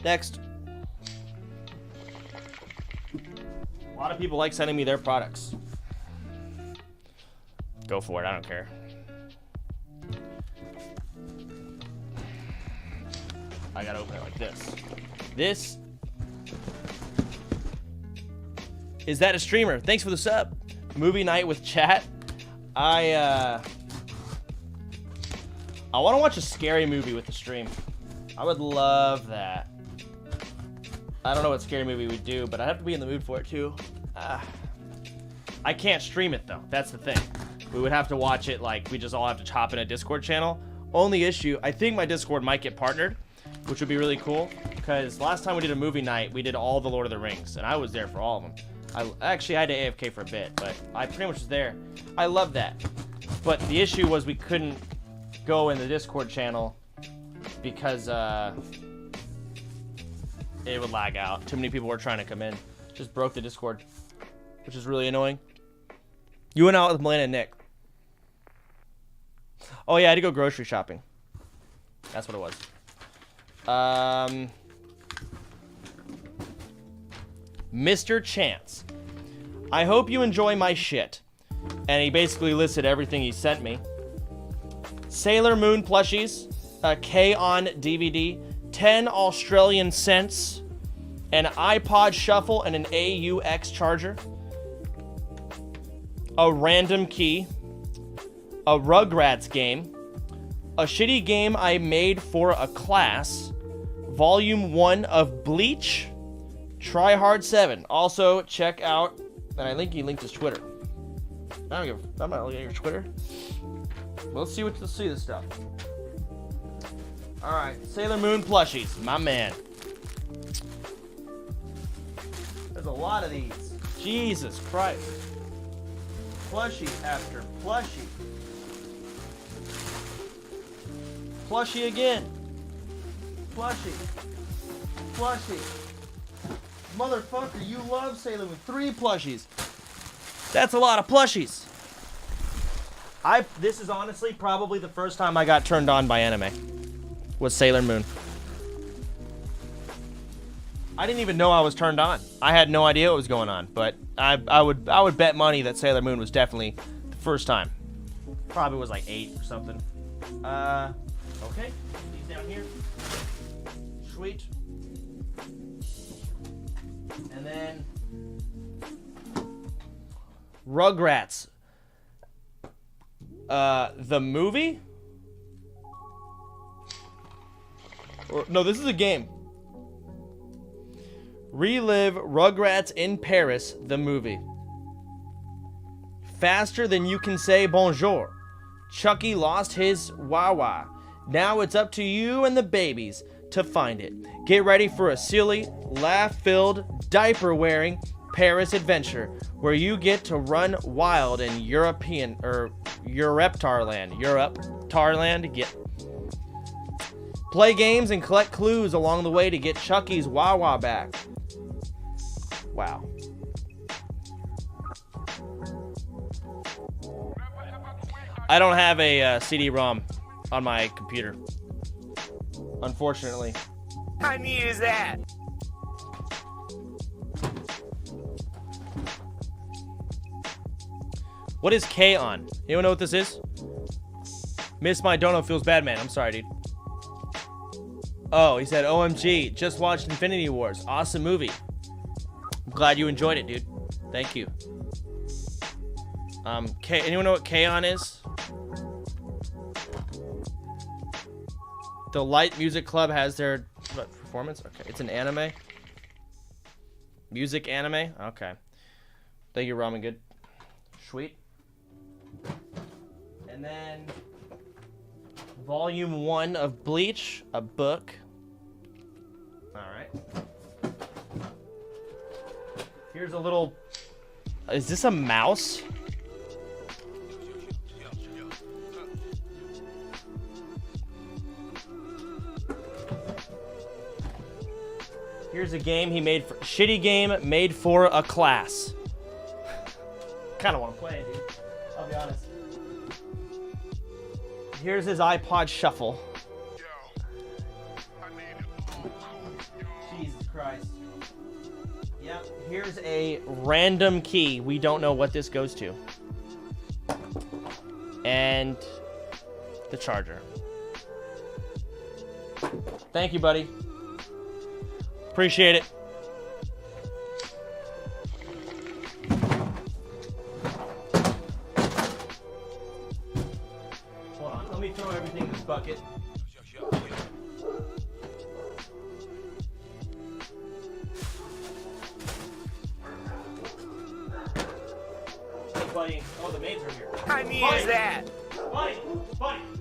Next. A lot of people like sending me their products. Go for it. I don't care. I gotta open it like this. This is that a streamer? Thanks for the sub. Movie night with chat. I want to watch a scary movie with the stream. I would love that. I don't know what scary movie we'd do, but I have to be in the mood for it too. I can't stream it though. That's the thing. We would have to watch it like we just all have to hop in a Discord channel. Only issue, I think my Discord might get partnered, which would be really cool. Because last time we did a movie night, we did all the Lord of the Rings, and I was there for all of them. I actually had to AFK for a bit, but I pretty much was there. I love that. But the issue was we couldn't go in the Discord channel because it would lag out. Too many people were trying to come in. Just broke the Discord, which is really annoying. You went out with Melina and Nick. Oh yeah, I had to go grocery shopping. That's what it was. Mr. Chance. I hope you enjoy my shit. And he basically listed everything he sent me. Sailor Moon plushies, a K-On DVD, 10 Australian cents, an iPod Shuffle and an AUX charger, a random key, a Rugrats game, a shitty game I made for a class, Volume 1 of Bleach, Try Hard 7. Also, check out, and I think he linked his Twitter. I'm not looking at your Twitter. Well, let's see this stuff. All right, Sailor Moon plushies, my man. There's a lot of these. Jesus Christ. Plushie after plushie. Plushie again. Plushie. Plushie. Motherfucker, you love Sailor Moon. 3 plushies. That's a lot of plushies. This is honestly probably the first time I got turned on by anime. Was Sailor Moon. I didn't even know I was turned on. I had no idea what was going on, but I would bet money that Sailor Moon was definitely the first time. Probably was like 8 or something. Okay. These down here. Sweet. And then Rugrats. The movie? No, this is a game. Relive Rugrats in Paris, the movie. Faster than you can say bonjour. Chucky lost his Wawa. Now it's up to you and the babies to find it. Get ready for a silly, laugh-filled, diaper-wearing Paris adventure where you get to run wild in Europtarland. Play games and collect clues along the way to get Chucky's Wawa back. Wow. I don't have a CD-ROM on my computer, unfortunately. I needed that. What is K-On? Anyone know what this is? Miss My Dono Feels Bad Man. I'm sorry, dude. Oh, he said, OMG, just watched Infinity Wars. Awesome movie. I'm glad you enjoyed it, dude. Thank you. Anyone know what K-On is? The Light Music Club has their performance. Okay, it's an anime. Music anime. Okay. Thank you, Ramen Good. Sweet. And then Volume 1 of Bleach, a book. All right. Here's a little. Is this a mouse? Here's a game he made for shitty game made for a class. Kind of want to play it, dude. I'll be honest. Here's his iPod Shuffle. Jesus Christ. Yep, here's a random key. We don't know what this goes to. And the charger. Thank you, buddy. Appreciate it. Hold on, let me throw everything in this bucket. Hey, buddy. Oh, the maids are here. I need that. Buddy, buddy.